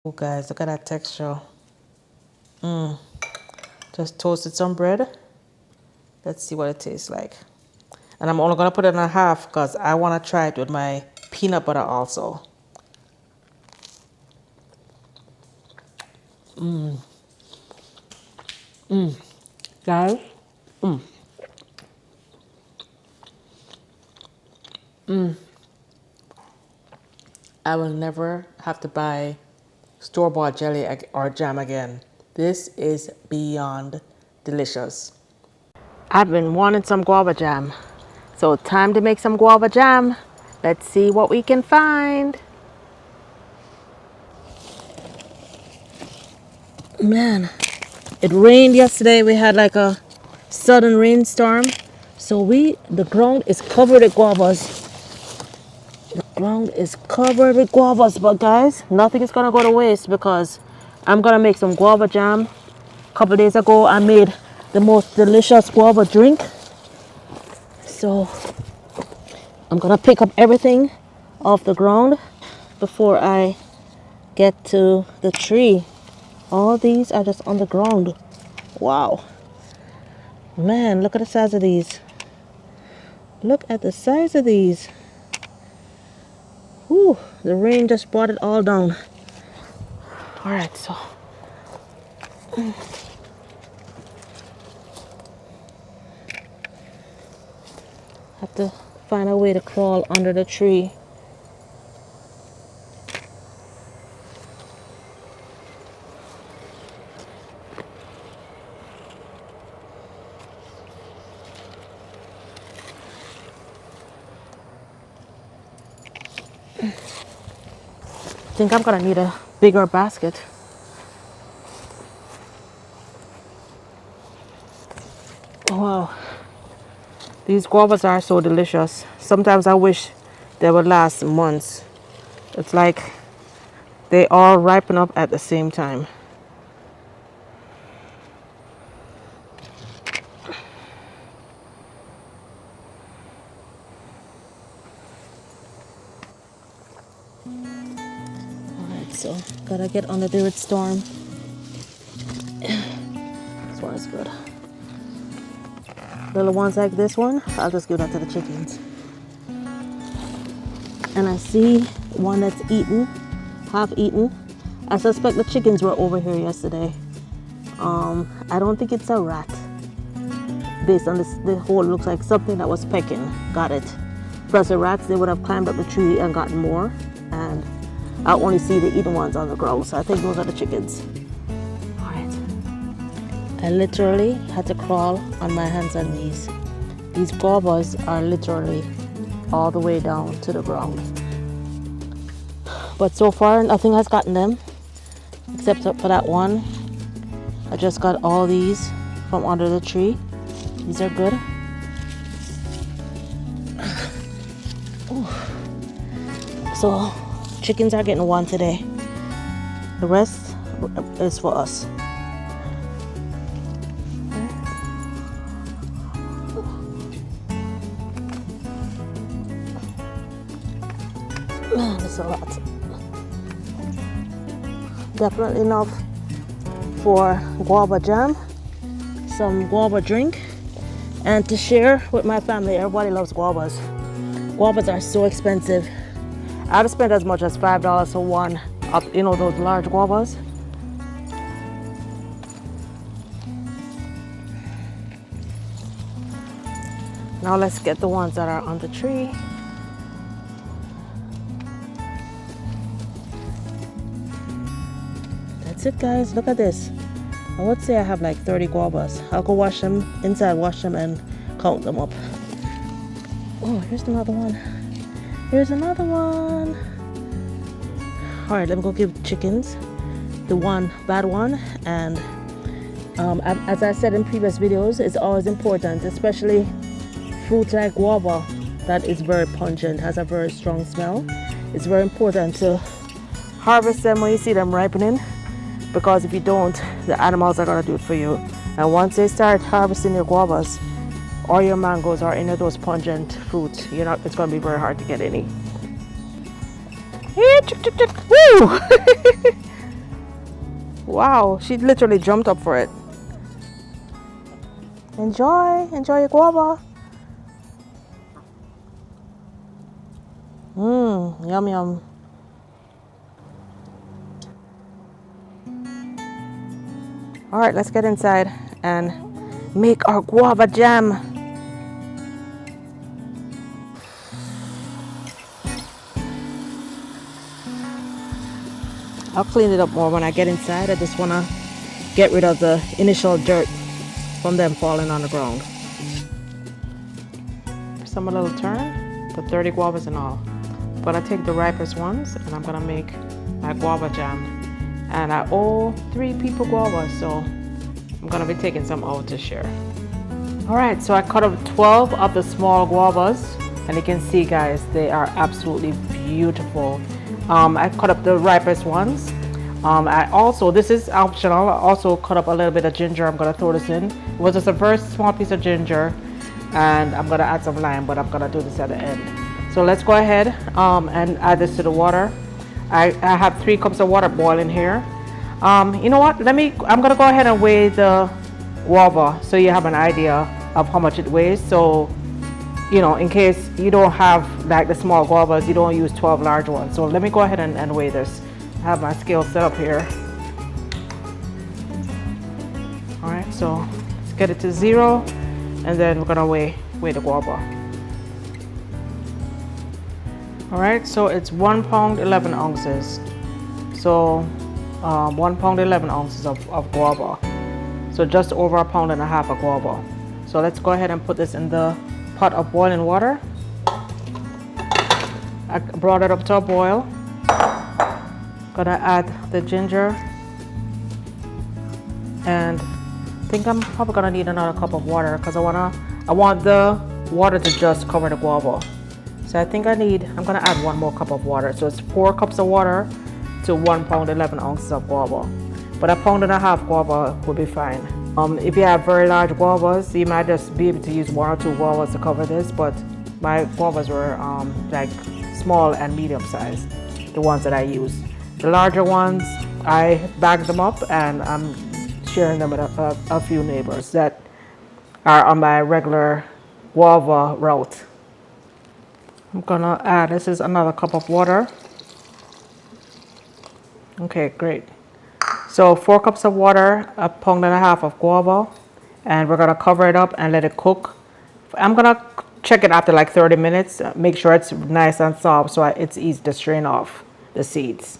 Oh guys, look at that texture. Just toasted some bread. Let's see what it tastes like. And I'm only gonna put it in a half because I wanna try it with my peanut butter also. Guys, I will never have to buy store-bought jelly or jam again. This is beyond delicious. I've been wanting some guava jam. So time to make some guava jam. Let's see what we can find. Man, it rained yesterday. We had like a sudden rainstorm. So the ground is covered with guavas. The ground is covered with guavas. But guys, nothing is gonna go to waste because I'm gonna make some guava jam. A couple days ago, I made the most delicious guava drink. So I'm gonna pick up everything off the ground before I get to the tree. All these are just on the ground. Wow. Man, look at the size of these. Look at the size of these. Whew, the rain just brought it all down. Alright, so have to find a way to crawl under the tree. I think I'm gonna need a bigger basket. Wow, these guavas are so delicious. Sometimes I wish they would last months. It's like they all ripen up at the same time. Alright, so gotta get under the storm. This one is good. Little ones like this one, I'll just give that to the chickens. And I see one that's eaten, half eaten. I suspect the chickens were over here yesterday. I don't think it's a rat. Based on this, the hole looks like something that was pecking. Got it. Plus the rats, they would have climbed up the tree and gotten more. And I only see the eaten ones on the ground. So I think those are the chickens. I literally had to crawl on my hands and knees. These guavas are literally all the way down to the ground. But so far, nothing has gotten them, except for that one. I just got all these from under the tree. These are good. Ooh. So, chickens are getting one today. The rest is for us. Man, it's a lot. Definitely enough for guava jam, some guava drink, and to share with my family. Everybody loves guavas. Guavas are so expensive. I've spent as much as $5 for one of, you know, those large guavas. Now let's get the ones that are on the tree. That's it, guys. Look at this. I would say I have like 30 guavas. I'll go wash them inside, wash them, and count them up. Oh, here's another one. Here's another one. All right, let me go give chickens the one bad one. And as I said in previous videos, it's always important, especially fruits like guava that is very pungent, has a very strong smell. It's very important to harvest them when you see them ripening, because if you don't, the animals are going to do it for you. And once they start harvesting your guavas or your mangoes or any of those pungent fruits, it's going to be very hard to get any. Woo! Wow, she literally jumped up for it. Enjoy your guava. Yum yum. All right, let's get inside and make our guava jam. I'll clean it up more when I get inside. I just want to get rid of the initial dirt from them falling on the ground. Some a little turn, put 30 guavas in all. I'm gonna take the ripest ones and I'm gonna make my guava jam. And I owe 3 people guavas, so I'm gonna be taking some out to share. All right, so I cut up 12 of the small guavas, and you can see, guys, they are absolutely beautiful. I cut up the ripest ones. I also, this is optional, I also cut up a little bit of ginger. I'm gonna throw this in. It was just a very small piece of ginger, and I'm gonna add some lime, but I'm gonna do this at the end. So let's go ahead and add this to the water. I have 3 cups of water boiling here. You know what? I'm gonna go ahead and weigh the guava so you have an idea of how much it weighs. So, you know, in case you don't have like the small guavas, you don't use 12 large ones. So let me go ahead and weigh this. I have my scale set up here. All right, so let's get it to 0, and then we're gonna weigh the guava. All right, so it's 1 pound 11 ounces. So 1 pound 11 ounces of guava. So just over 1.5 pounds of guava. So let's go ahead and put this in the pot of boiling water. I brought it up to a boil. Gonna add the ginger, and I think I'm probably gonna need another cup of water because I want the water to just cover the guava. So I think I'm gonna add 1 more cup of water. So it's 4 cups of water to 1 pound 11 ounces of guava. But 1.5 pounds guava would be fine. If you have very large guavas, you might just be able to use 1 or 2 guavas to cover this, but my guavas were like small and medium size, the ones that I use. The larger ones, I bagged them up and I'm sharing them with a few neighbors that are on my regular guava route. I'm gonna add, this is another cup of water. Okay, great. So 4 cups of water, 1.5 pounds of guava, and we're gonna cover it up and let it cook. I'm gonna check it after like 30 minutes, make sure it's nice and soft so it's easy to strain off the seeds.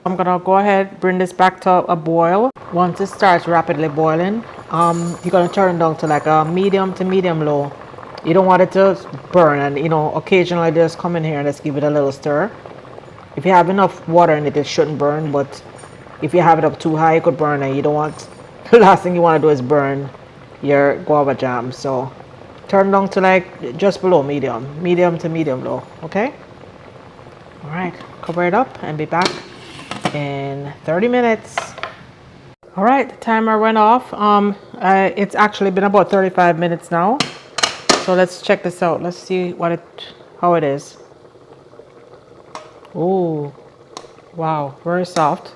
I'm gonna go ahead, bring this back to a boil. Once it starts rapidly boiling, you're gonna turn it down to like a medium to medium low. You don't want it to burn, and you know, occasionally just come in here and just give it a little stir. If you have enough water in it, it shouldn't burn, but if you have it up too high, it could burn, and you don't want, the last thing you want to do is burn your guava jam. So turn down to like just below medium to medium low, okay? All right, cover it up and be back in 30 minutes. All right, the timer went off. It's actually been about 35 minutes now. So let's check this out. Let's see how it is. Oh, wow, very soft.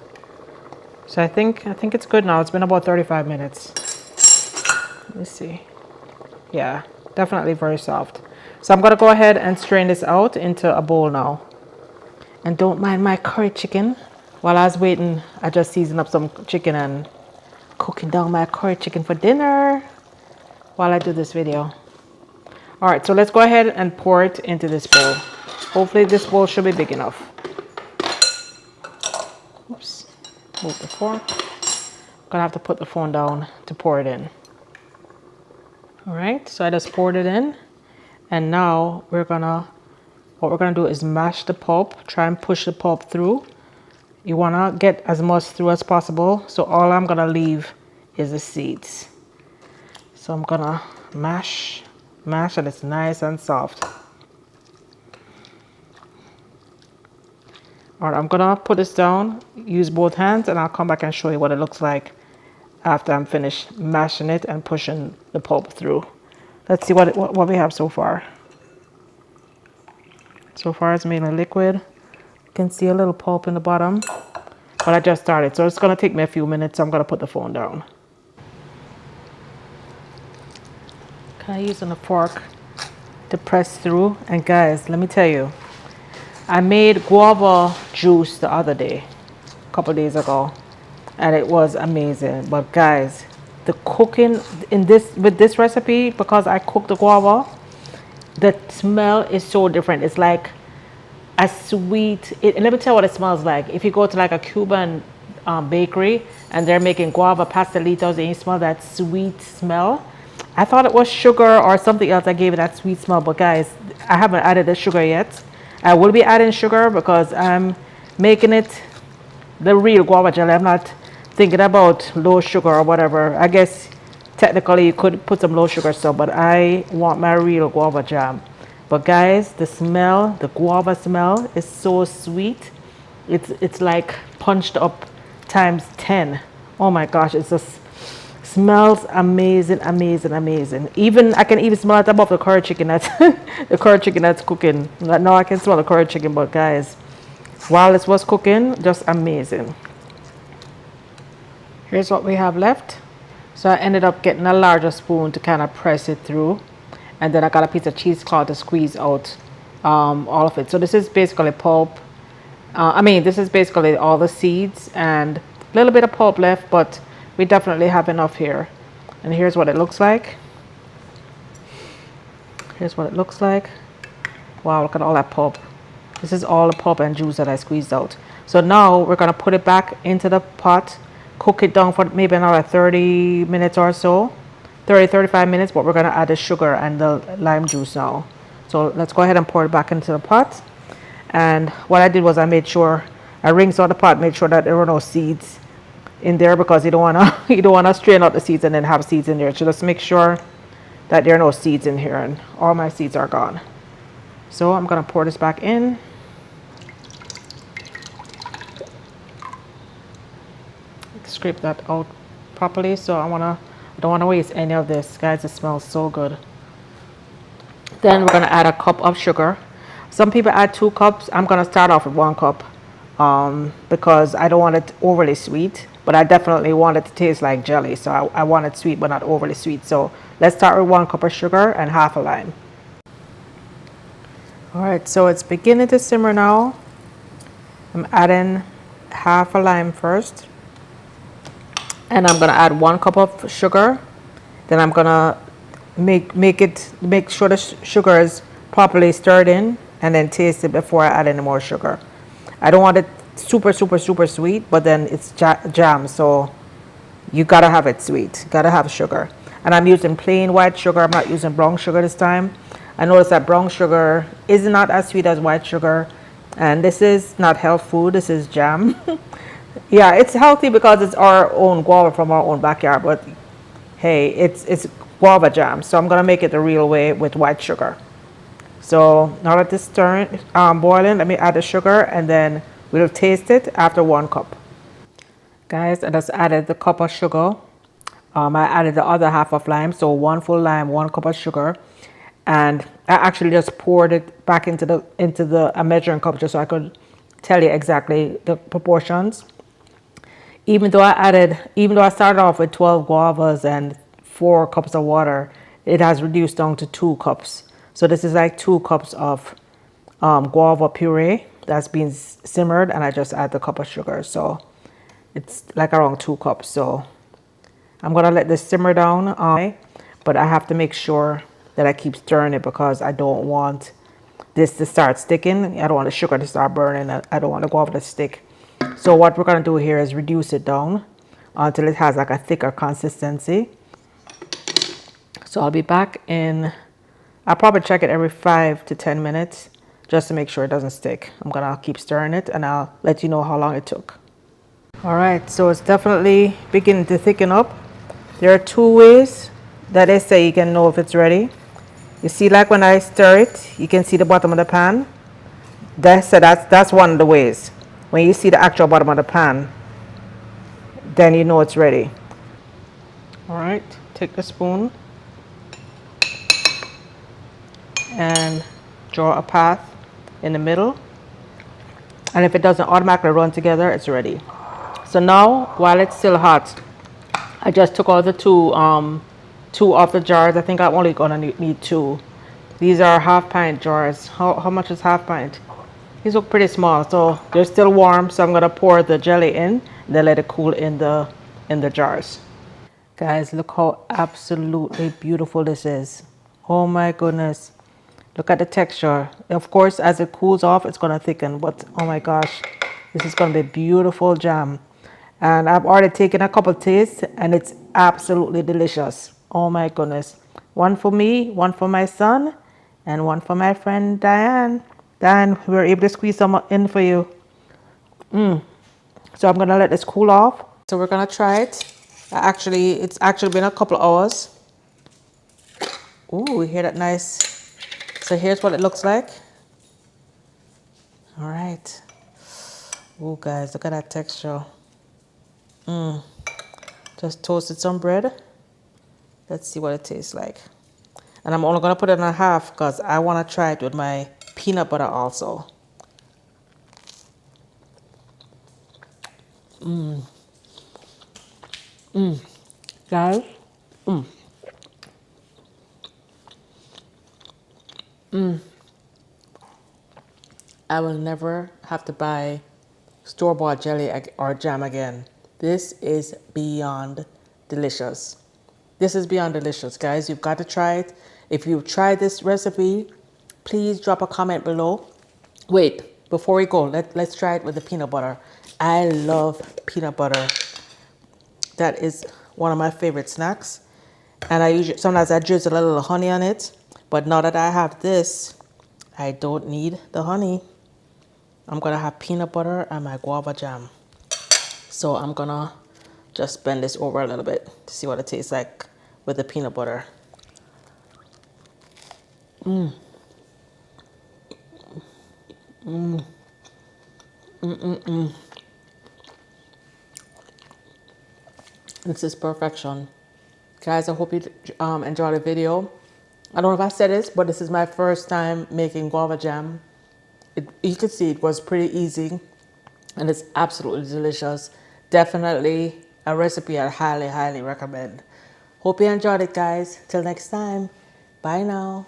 So I think it's good now. It's been about 35 minutes. Let me see. Yeah, definitely very soft. So I'm gonna go ahead and strain this out into a bowl now. And don't mind my curry chicken. While I was waiting, I just seasoned up some chicken and cooking down my curry chicken for dinner while I do this video. All right, so let's go ahead and pour it into this bowl. Hopefully this bowl should be big enough. Oops, move the fork. I'm gonna have to put the phone down to pour it in. All right, so I just poured it in, and now what we're gonna do is mash the pulp, try and push the pulp through. You wanna get as much through as possible, so all I'm gonna leave is the seeds. So I'm gonna mash and it's nice and soft. All right, I'm gonna put this down, use both hands, and I'll come back and show you what it looks like after I'm finished mashing it and pushing the pulp through. Let's see what we have so far. So far it's mainly liquid. You can see a little pulp in the bottom. but I just started, so it's gonna take me a few minutes. So I'm gonna put the phone down. Kind of using a fork to press through. And guys, let me tell you, I made guava juice the other day, a couple days ago, and it was amazing. But guys, the cooking in this with this recipe, because I cooked the guava, the smell is so different. It's like a sweet, let me tell you what it smells like. If you go to like a Cuban bakery and they're making guava pastelitos and you smell that sweet smell, I thought it was sugar or something else that gave it that sweet smell. But guys, I haven't added the sugar yet. I will be adding sugar because I'm making it the real guava jelly. I'm not thinking about low sugar or whatever. I guess technically you could put some low sugar stuff, but I want my real guava jam. But guys, the smell, the guava smell is so sweet. It's like punched up times 10. Oh my gosh, it just smells amazing, amazing, amazing. Even I can even smell it above the curry chicken that's the curry chicken that's cooking. Now I can smell the curry chicken, but guys, while this was cooking, just amazing. Here's what we have left. So I ended up getting a larger spoon to kind of press it through, and then I got a piece of cheesecloth to squeeze out all of it. So this is basically pulp. This is basically all the seeds and a little bit of pulp left, but we definitely have enough here. And here's what it looks like. Here's what it looks like. Wow, look at all that pulp. This is all the pulp and juice that I squeezed out. So now we're going to put it back into the pot, cook it down for maybe another 30 minutes or so. 35 minutes, but we're going to add the sugar and the lime juice now. So let's go ahead and pour it back into the pot. And what I did was I made sure I rinsed out the pot, made sure that there were no seeds in there, because you don't want to strain out the seeds and then have seeds in there. So just make sure that there are no seeds in here, and all my seeds are gone. So I'm going to pour this back in. Scrape that out properly. So I don't want to waste any of this, guys. It smells so good. Then we're going to add a cup of sugar. Some people add 2 cups. I'm going to start off with 1 cup because I don't want it overly sweet, but I definitely want it to taste like jelly. So I want it sweet but not overly sweet. So let's start with 1 cup of sugar and half a lime. All right, so it's beginning to simmer now. I'm adding half a lime first, and I'm going to add 1 cup of sugar. Then I'm going to make sure the sugar is properly stirred in, and then taste it before I add any more sugar. I don't want it super sweet, but then it's jam, so you gotta have it sweet, gotta have sugar. And I'm using plain white sugar. I'm not using brown sugar this time. I noticed that brown sugar is not as sweet as white sugar, and this is not health food, this is jam. Yeah, it's healthy because it's our own guava from our own backyard, but hey, it's guava jam, so I'm gonna make it the real way with white sugar. So now that this is boiling, let me add the sugar, and then we'll taste it after 1 cup. Guys, I just added the cup of sugar. I added the other half of lime, so 1 full lime, 1 cup of sugar, and I actually just poured it back into a measuring cup just so I could tell you exactly the proportions. Even though I started off with 12 guavas and 4 cups of water, it has reduced down to 2 cups. So this is like 2 cups of guava puree that's been simmered, and I just add the cup of sugar. So it's like around 2 cups. So I'm gonna let this simmer down, but I have to make sure that I keep stirring it because I don't want this to start sticking. I don't want the sugar to start burning. I don't want the guava to stick. So what we're gonna do here is reduce it down until it has like a thicker consistency. So I'll be back in, I'll probably check it every 5 to 10 minutes just to make sure it doesn't stick. I'm gonna keep stirring it, and I'll let you know how long it took. All right, so it's definitely beginning to thicken up. There are 2 ways that they say you can know if it's ready. You see, like when I stir it, you can see the bottom of the pan. That's one of the ways. When you see the actual bottom of the pan, then you know it's ready. All right, take the spoon and draw a path in the middle, and if it doesn't automatically run together, it's ready. So now, while it's still hot, I just took out the two off the jars. I think I'm only gonna need two. These are half-pint jars. How much is half-pint? These look pretty small, so they're still warm. So I'm gonna pour the jelly in, and then let it cool in the jars. Guys, look how absolutely beautiful this is. Oh my goodness. Look at the texture. Of course, as it cools off, it's gonna thicken, but oh my gosh, this is gonna be beautiful jam. And I've already taken a couple tastes and it's absolutely delicious. Oh my goodness. One for me, one for my son, and one for my friend Diane. Diane, we were able to squeeze some in for you. So I'm gonna let this cool off. So we're gonna try it. It's actually been a couple hours. Ooh, we hear that nice. So here's what it looks like. All right. Ooh, guys, look at that texture. Just toasted some bread. Let's see what it tastes like. And I'm only gonna put it in half because I wanna try it with my peanut butter also. Guys. I will never have to buy store-bought jelly or jam again. This is beyond delicious. This is beyond delicious, guys. You've got to try it. If you've tried this recipe, please drop a comment below. Wait, before we go, let's try it with the peanut butter. I love peanut butter. That is one of my favorite snacks. And sometimes I drizzle a little honey on it. But now that I have this, I don't need the honey. I'm gonna have peanut butter and my guava jam. So I'm gonna just bend this over a little bit to see what it tastes like with the peanut butter. This is perfection. Guys, I hope you enjoyed the video. I don't know if I said this, but this is my first time making guava jam. You can see it was pretty easy and it's absolutely delicious. Definitely a recipe I highly, highly recommend. Hope you enjoyed it, guys. Till next time. Bye now.